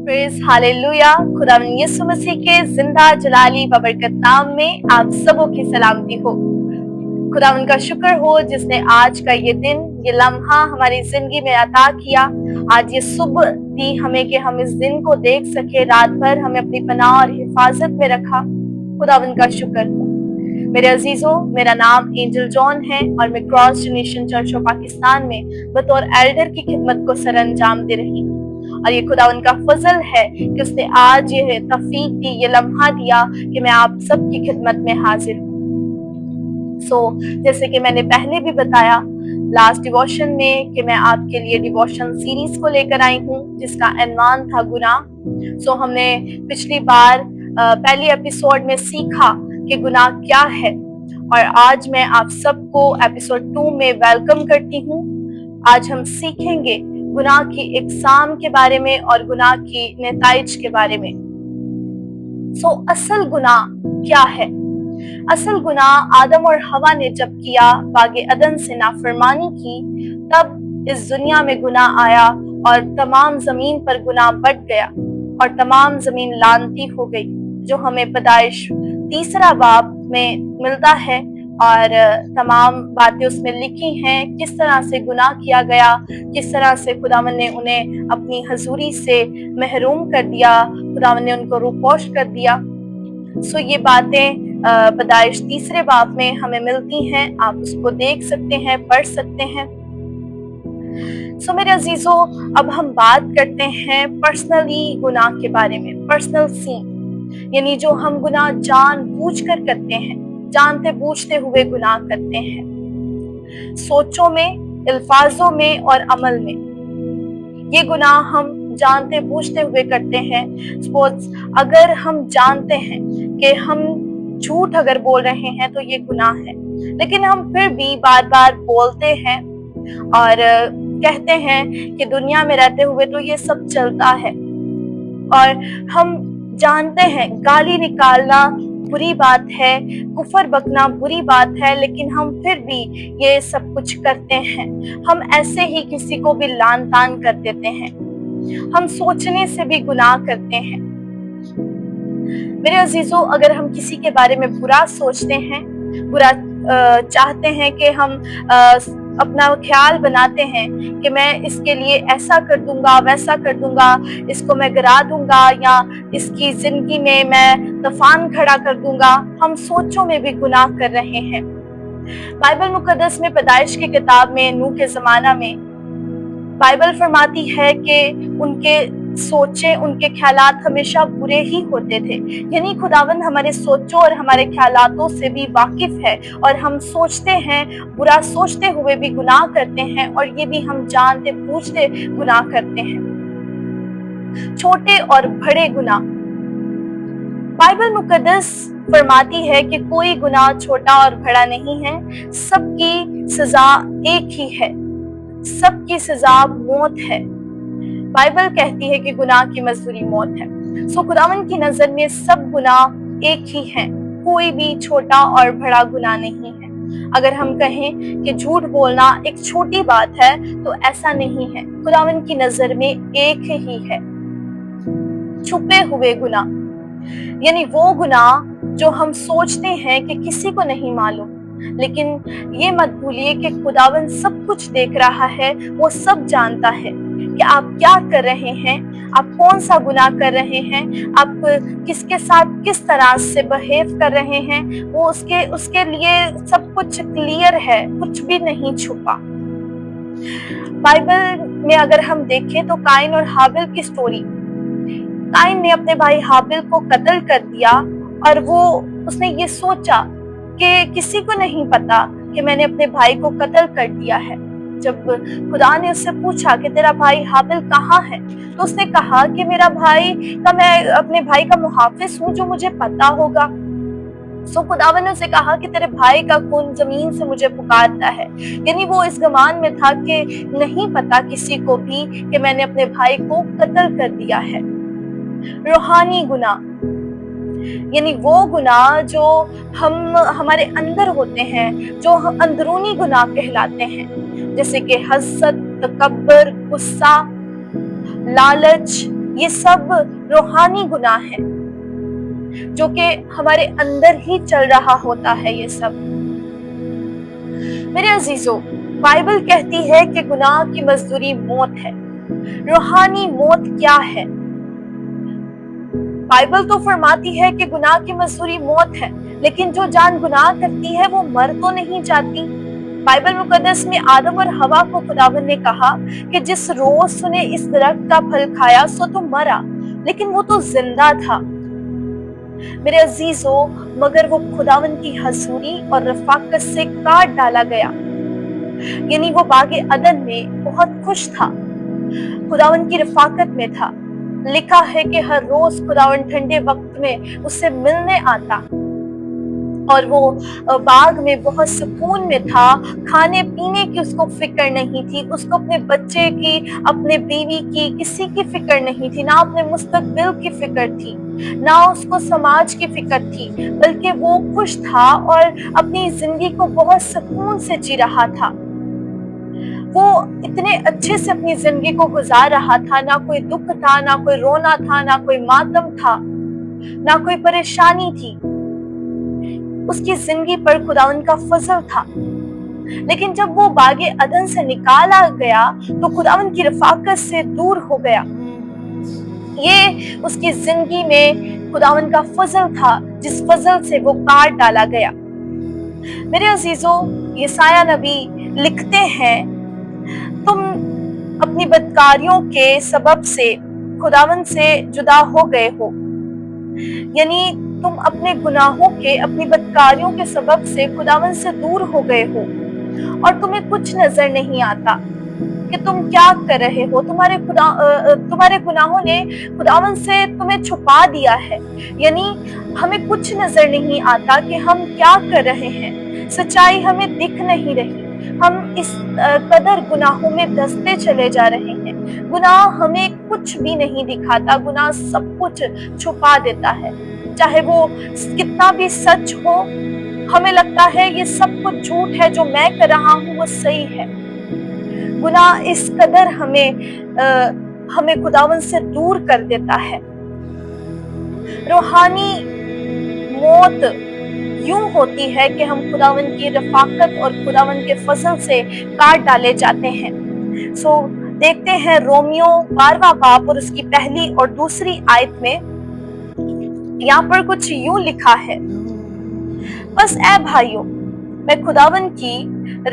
Praise hallelujah. खुदावंद यीशु मसीह के जिंदा जलाली बबरकत नाम में आप सबों की सलामती हो। खुदावंद का शुक्र हो जिसने आज का ये दिन, ये लम्हा हमारी जिंदगी में अता किया। आज ये सुबह दी हमें कि हम इस दिन को देख सके, रात भर हमें अपनी पनाह और हिफाजत में रखा। खुदावंद का शुक्र हो। मेरे अजीजों, मेरा नाम एंजल जॉन है और मैं cross generation church of Pakistan में बतौर एल्डर की खिदमत को सरअंजाम दे रही हूँ। और ये खुदावंद का फजल है कि उसने आज ये तौफीक दी, ये लम्हा दिया कि मैं आप सबकी खिदमत में हाजिर हूँ। जैसे कि मैंने पहले भी बताया लास्ट डिवोशन में कि मैं आपके लिए डिवोशन सीरीज को लेकर आई हूँ जिसका अनवान था गुनाह। हमने पिछली बार पहली एपिसोड में सीखा कि गुनाह क्या है और आज मैं आप सबको एपिसोड 2 में वेलकम करती हूँ। आज हम सीखेंगे गुनाह की इकसाम के बारे में और गुनाह की नताइज के बारे में। असल गुनाह क्या है? असल गुनाह आदम और हवा ने जब किया, बागे अदन से नाफरमानी की, तब इस दुनिया में गुनाह आया और तमाम जमीन पर गुनाह बढ़ गया और तमाम जमीन लानती हो गई, जो हमें पैदाइश 3 बाब में मिलता है और तमाम बातें उसमें लिखी हैं। किस तरह से गुनाह किया गया, किस तरह से खुदावंद ने उन्हें अपनी हजूरी से महरूम कर दिया, खुदावंद ने उनको रूपोश कर दिया। ये बातें पैदाइश 3 बाब में हमें मिलती हैं। आप उसको देख सकते हैं, पढ़ सकते हैं। मेरे अजीजों, अब हम बात करते हैं पर्सनली गुनाह के बारे में। पर्सनल सीन यानी जो हम गुनाह जानबूझ कर करते हैं, जानते बूझते हुए गुनाह करते हैं, सोचों में, अल्फाजों में और अमल में। ये गुनाह हम जानते बूझते हुए करते हैं। सपोज अगर हम जानते हैं कि हम झूठ अगर बोल रहे हैं तो ये गुनाह है, लेकिन हम फिर भी बार बार बोलते हैं और कहते हैं कि दुनिया में रहते हुए तो ये सब चलता है। और हम जानते हैं गाली निकालना बुरी बात है, कुफर बकना बुरी बात है, लेकिन हम फिर भी ये सब कुछ करते हैं। हम ऐसे ही किसी को भी लान तान कर देते हैं। हम सोचने से भी गुनाह करते हैं। मेरे अजीजों, अगर हम किसी के बारे में बुरा सोचते हैं, बुरा चाहते हैं कि हम अपना ख्याल बनाते हैं कि मैं इसके लिए ऐसा कर दूंगा, वैसा कर दूंगा, इसको मैं गिरा दूंगा या इसकी जिंदगी में मैं तूफान खड़ा कर दूंगा, हम सोचों में भी गुनाह कर रहे हैं। बाइबल मुकद्दस में पैदाइश की किताब में नूह के जमाना में बाइबल फरमाती है कि उनके सोचे, उनके ख्यालात हमेशा बुरे ही होते थे। यानी खुदावंद हमारे सोचों और हमारे ख्यालातों से भी वाकिफ है और हम सोचते हैं, बुरा सोचते हुए भी गुनाह करते हैं और ये भी हम जानते बूझते गुनाह करते हैं। छोटे और बड़े गुनाह, बाइबल मुकद्दस फरमाती है कि कोई गुनाह छोटा और बड़ा नहीं है, सबकी सजा एक ही है, सबकी सजा मौत है। बाइबल कहती है कि गुनाह की मजदूरी मौत है। खुदावंद की नजर में सब गुनाह एक ही हैं, कोई भी छोटा और बड़ा गुनाह नहीं है। अगर हम कहें कि झूठ बोलना एक छोटी बात है तो ऐसा नहीं है। खुदावंद की नजर में एक ही है। छुपे हुए गुनाह यानी वो गुनाह जो हम सोचते हैं कि किसी को नहीं मालूम, लेकिन ये मत भूलिए कि खुदावंद सब कुछ देख रहा है, वो सब जानता है कि आप क्या कर रहे हैं, आप कौन सा गुनाह कर रहे हैं, आप किसके साथ किस तरह से बिहेव कर रहे हैं। वो उसके लिए सब कुछ क्लियर है, कुछ भी नहीं छुपा। बाइबल में अगर हम देखें तो काइन और हाबिल की स्टोरी, काइन ने अपने भाई हाबिल को कत्ल कर दिया और उसने ये सोचा कि किसी को नहीं पता कि मैंने अपने भाई को कत्ल कर दिया है। जब खुदा ने उससे पूछा कि तेरा भाई हाबिल कहाँ है, तो उसने कहा कि मैं अपने भाई का मुहाफिज हूँ, जो मुझे पता होगा। खुदावन ने उसे कहा कि तेरे भाई का खून जमीन से मुझे पुकारता है। यानी वो इस गुमान में था कि नहीं पता किसी को भी कि मैंने अपने भाई को कत्ल कर दिया है। रूहानी गुनाह यानी वो गुनाह जो हमारे अंदर होते हैं, जो हम अंदरूनी गुनाह कहलाते हैं, जैसे कि हसद, तकब्बर, गुस्सा, लालच, یہ سب روحانی گناہ ہے جو کہ ہمارے اندر ہی چل رہا ہوتا ہے. یہ سب میرے عزیزو، بائبل کہتی ہے کہ گناہ کی مزدوری موت ہے. روحانی موت کیا ہے؟ بائبل تو فرماتی ہے کہ گناہ کی مزدوری موت ہے، لیکن جو جان گناہ کرتی ہے وہ مر تو نہیں جاتی. بائبل مقدس میں آدم اور حوا کو خداوند نے کہا کہ جس روز تو نے اس درخت کا پھل کھایا سو تو مرا، لیکن وہ تو زندہ تھا. میرے عزیزو، مگر وہ خداوند کی حضوری اور رفاقت سے کاٹ ڈالا گیا. یعنی وہ باغ عدن میں بہت خوش تھا، خداوند کی رفاقت میں تھا. لکھا ہے کہ ہر روز خداوند ٹھنڈے وقت میں اس سے ملنے آتا اور وہ باغ میں بہت سکون میں تھا. کھانے پینے کی اس کو فکر نہیں تھی، اس کو اپنے بچے کی، اپنے بیوی کی، کسی کی فکر نہیں تھی، نہ اپنے مستقبل کی فکر تھی، نہ اس کو سماج کی فکر تھی، بلکہ وہ خوش تھا اور اپنی زندگی کو بہت سکون سے جی رہا تھا. وہ اتنے اچھے سے اپنی زندگی کو گزار رہا تھا، نہ کوئی دکھ تھا، نہ کوئی رونا تھا، نہ کوئی ماتم تھا، نہ کوئی پریشانی تھی. اس کی زندگی پر خداوند کا فضل تھا. لیکن جب وہ باغ عدن سے نکالا گیا تو خداوند کی رفاقت سے دور ہو گیا. یہ اس کی زندگی میں خداوند کا فضل تھا جس فضل سے وہ کاٹ ڈالا گیا. میرے عزیزو، یسایہ نبی لکھتے ہیں، تم اپنی بدکاریوں کے سبب سے خداوند سے جدا ہو گئے ہو. یعنی تم اپنے گناہوں کے، اپنی بدکاریوں کے سبب سے خداوند سے دور ہو گئے ہو اور تمہیں کچھ نظر نہیں آتا کہ تم کیا کر رہے ہو. تمہارے گناہوں نے خداوند سے تمہیں چھپا دیا ہے. یعنی ہمیں کچھ نظر نہیں آتا کہ ہم کیا کر رہے ہیں، سچائی ہمیں دکھ نہیں رہی. ہم اس قدر گناہوں میں دھستے چلے جا رہے ہیں. گناہ ہمیں کچھ بھی نہیں دکھاتا، گناہ سب کچھ چھپا دیتا ہے. چاہے وہ کتنا بھی سچ ہو، ہمیں لگتا ہے یہ سب کچھ جھوٹ ہے، جو میں کر رہا ہوں وہ صحیح ہے. گناہ اس قدر ہمیں خداوند سے دور کر دیتا ہے. روحانی موت یوں ہوتی ہے کہ ہم خداوند کی رفاقت اور خداوند کے فضل سے کاٹ ڈالے جاتے ہیں. دیکھتے ہیں رومیو 12واں باب اور اس کی پہلی اور دوسری آیت میں یہاں پر کچھ یوں لکھا ہے، بس اے بھائیو، میں خداوند کی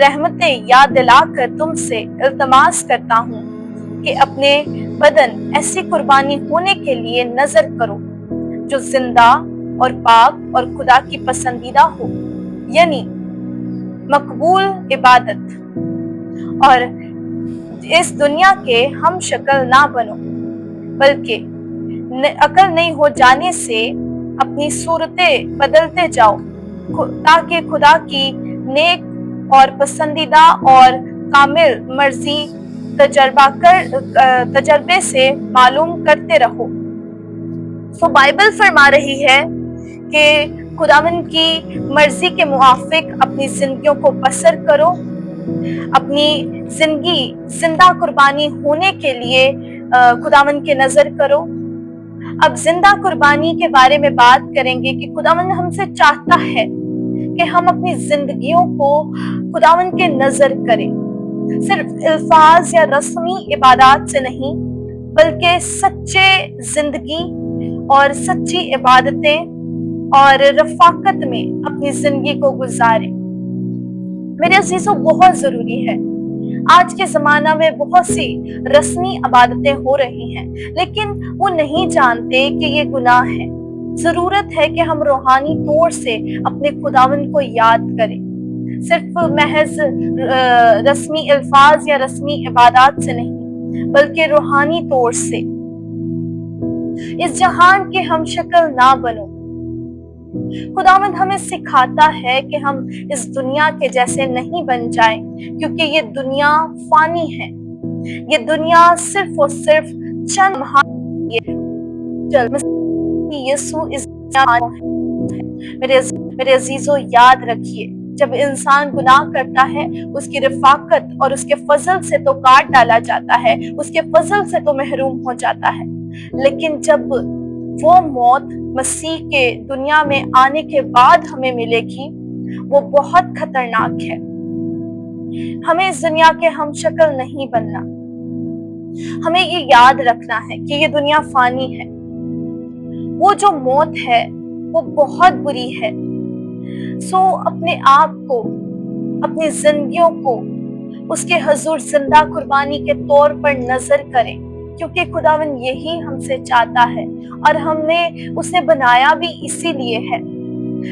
رحمتیں یاد دلا کر تم سے التماس کرتا ہوں کہ اپنے بدن ایسی قربانی ہونے کے لیے نظر کرو جو زندہ اور پاک اور خدا کی پسندیدہ ہو، یعنی مقبول عبادت. اور اس دنیا کے ہم شکل نہ بنو، بلکہ عقل نہیں ہو جانے سے اپنی صورتیں بدلتے جاؤ، تاکہ خدا کی نیک اور پسندیدہ اور کامل مرضی تجربے سے معلوم کرتے رہو. بائبل فرما رہی ہے کہ خداوند کی مرضی کے موافق اپنی زندگیوں کو بسر کرو، اپنی زندگی زندہ قربانی ہونے کے لیے خداوند کے نظر کرو. اب زندہ قربانی کے بارے میں بات کریں گے کہ خداوند ہم سے چاہتا ہے کہ ہم اپنی زندگیوں کو خداوند کے نظر کریں، صرف الفاظ یا رسمی عبادات سے نہیں، بلکہ سچے زندگی اور سچی عبادتیں اور رفاقت میں اپنی زندگی کو گزاریں. میرے عزیزوں، بہت ضروری ہے. آج کے زمانہ میں بہت سی رسمی عبادتیں ہو رہی ہیں، لیکن وہ نہیں جانتے کہ یہ گناہ ہے. ضرورت ہے کہ ہم روحانی طور سے اپنے خداوند کو یاد کریں، صرف محض رسمی الفاظ یا رسمی عبادات سے نہیں، بلکہ روحانی طور سے. اس جہان کے ہم شکل نہ بنو. خداوند ہمیں سکھاتا ہے کہ ہم اس دنیا کے جیسے نہیں بن جائیں، کیونکہ یہ دنیا فانی ہے. یہ دنیا صرف اور صرف چند میرے عزیزو، یاد رکھیے، جب انسان گناہ کرتا ہے اس کی رفاقت اور اس کے فضل سے تو کاٹ ڈالا جاتا ہے، اس کے فضل سے تو محروم ہو جاتا ہے. लेकिन जब वो मौत मसीह के दुनिया में आने के बाद हमें मिलेगी, वो बहुत खतरनाक है। हमें इस दुनिया के हम शक्ल नहीं बनना। हमें ये याद रखना है कि ये दुनिया फानी है। वो जो मौत है वो बहुत बुरी है। सो अपने आप को, अपनी जिंदगियों को उसके हजूर जिंदा कुर्बानी के तौर पर नजर करें, क्योंकि खुदावन यही हमसे चाहता है और हमने उसे बनाया भी इसीलिए है।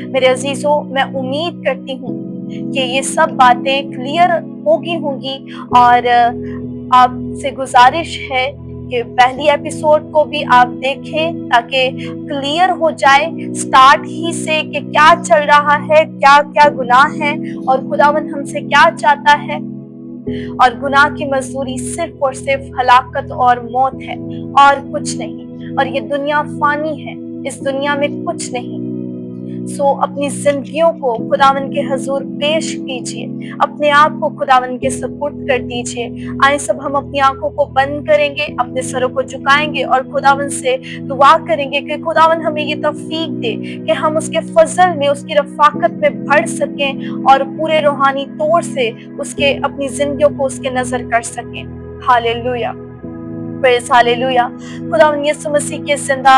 मेरे अजीजों, मैं उम्मीद करती हूँ कि ये सब बातें क्लियर होंगी और आपसे गुजारिश है कि पहली एपिसोड को भी आप देखें ताकि क्लियर हो जाए स्टार्ट ही से कि क्या चल रहा है, क्या क्या गुनाह है और खुदावन हमसे क्या चाहता है। और गुनाह की मजदूरी सिर्फ और सिर्फ हलाकत और मौत है और कुछ नहीं। और ये दुनिया फानी है, इस दुनिया में कुछ नहीं। सो अपनी जिंदगियों को खुदावन के हजूर पेश कीजिए, अपने आप को खुदावन के सपुर्द कर दीजिए। आए सब हम अपनी आंखों को बंद करेंगे, अपने सरों को झुकाएंगे और खुदावन से दुआ करेंगे कि खुदावन हमें ये तौफीक दे कि हम उसके फजल में, उसकी रफाकत में बढ़ सकें और पूरे रूहानी तौर से उसके अपनी जिंदगियों को उसके नजर कर सकें। Hallelujah, praise hallelujah. खुदावन यीशु मसीह के जिंदा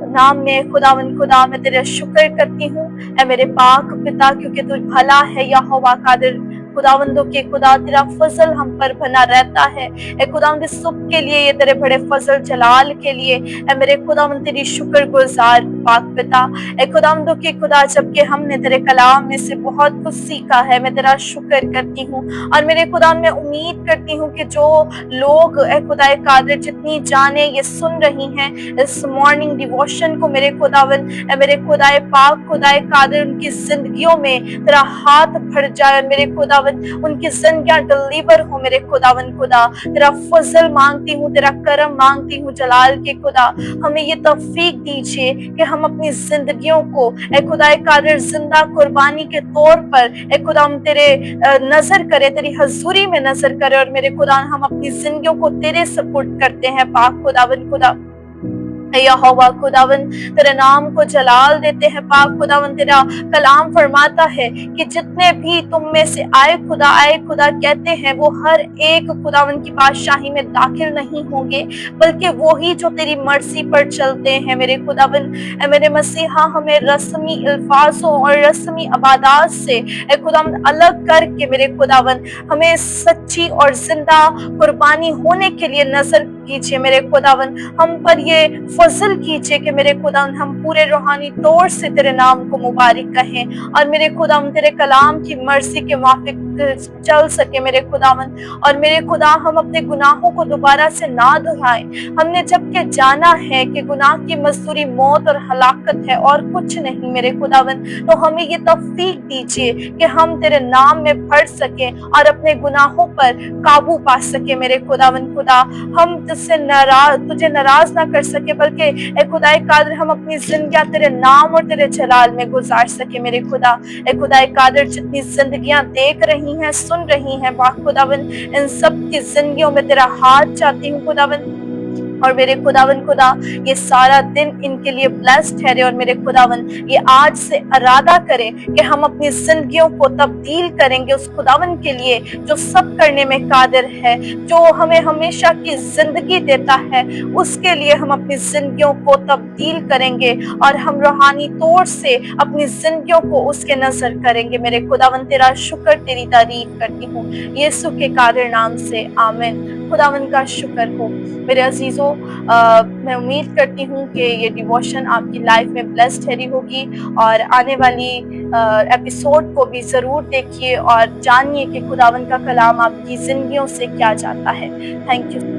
नाम में खुदावन खुदा मैं तेरा शुक्र करती हूँ ऐ मेरे पाक पिता, क्योंकि तू भला है यहोवा कादिर। खुदावंदों के खुदा तेरा फजल हम पर बना रहता है। ए खुदावंद सुख के लिए, ये तेरे बड़े फजल जलाल के लिए ए मेरे खुदावंद तेरी शुक्र गुजार पाक पिता। ए खुदावंदों के खुदा, जबकि हमने तेरे कलाम में से बहुत कुछ सीखा है, मैं तेरा शुक्र करती हूँ। और मेरे खुदा मैं उम्मीद करती हूँ कि जो लोग ए खुदाए कादिर जितनी जाने ये सुन रही हैं इस मॉर्निंग डिवोशन को, मेरे खुदावन ए मेरे खुदाए पाक खुदाए कादिर उनकी जिंदगियों में तेरा हाथ भर जाए और मेरे खुदावन उनकी जिंदगियां डिलीवर हो। मेरे खुदावन खुदा तेरा फजल मांगती हूँ, तेरा करम मांगती हूँ जलाल के खुदा। हमें ये तौफीक दीजिए कि हम अपनी जिंदगियों को ए खुदाए कादिर जिंदा कुर्बानी के तौर पर ए खुदा हम तेरे नजर करे, तेरी हजूरी में नजर करे। और मेरे खुदा हम अपनी जिंदगियों को तेरे सपुर्द करते हैं पाक खुदावन खुदा। यहोवा खुदावन तेरे नाम को जलाल देते हैं पाक खुदावन। तेरा कलाम फरमाता है कि जितने भी तुम में से आए खुदा कहते हैं, वो हर एक खुदावन की बादशाही में दाखिल नहीं होंगे, बल्कि वो ही जो तेरी मर्जी पर चलते हैं। मेरे खुदावन मेरे मसीहा, हमें रस्मी अल्फाजों और रस्मी अबादात से खुदावन अलग करके मेरे खुदावन हमें सच्ची और जिंदा कुर्बानी होने के लिए नजर कीजिए। मेरे खुदावन हम पर ये फजल कीजिए कि मेरे खुदावन हम पूरे रूहानी तौर से तेरे नाम को मुबारक कहें और मेरे खुदावन तेरे कलाम की मर्जी के मुताबिक चल सके मेरे खुदावन। और मेरे खुदा हम अपने गुनाहों को दोबारा से ना दोहराएं। हमने जबकि जाना है कि गुनाह की मजदूरी मौत और हलाकत है और कुछ नहीं मेरे खुदावन, तो हमें ये तौफीक दीजिए कि हम तेरे नाम में बढ़ सके और अपने गुनाहों पर काबू पा सके मेरे खुदावन खुदा। हम तुझे नाराज ना कर सके, बल्कि ए खुदाए कादिर हम अपनी जिंदगियां तेरे नाम और तेरे जलाल में गुजार सके मेरे खुदा। ए खुदाए कादिर जितनी जिंदगियां देख रही हैं, सुन रही हैं पाक खुदावन, इन सब की जिंदगियों में तेरा हाथ चाहती हूँ खुदावन। और मेरे खुदावन खुदा ये सारा दिन इनके लिए ब्लेस्ड ठहरे। और मेरे खुदावन ये आज से इरादा करें कि हम अपनी जिंदगियों को तब्दील करेंगे उस खुदावन के लिए जो सब करने में कादिर है, जो हमें हमेशा की जिंदगी देता है। उसके लिए हम अपनी जिंदगियों को तब्दील करेंगे और हम रूहानी तौर से अपनी जिंदगियों को उसके नजर करेंगे। मेरे खुदावन तेरा शुक्र, तेरी तारीफ करती हूँ यीशु के कादिर नाम से, आमीन। खुदावन का शुक्र हो। मेरे अजीजों, मैं उम्मीद करती हूँ कि ये डिवोशन आपकी लाइफ में ब्लेस्ड ठहरी होगी और आने वाली एपिसोड को भी जरूर देखिए और जानिए कि खुदावन का कलाम आपकी जिंदगियों से क्या चाहता है। Thank you.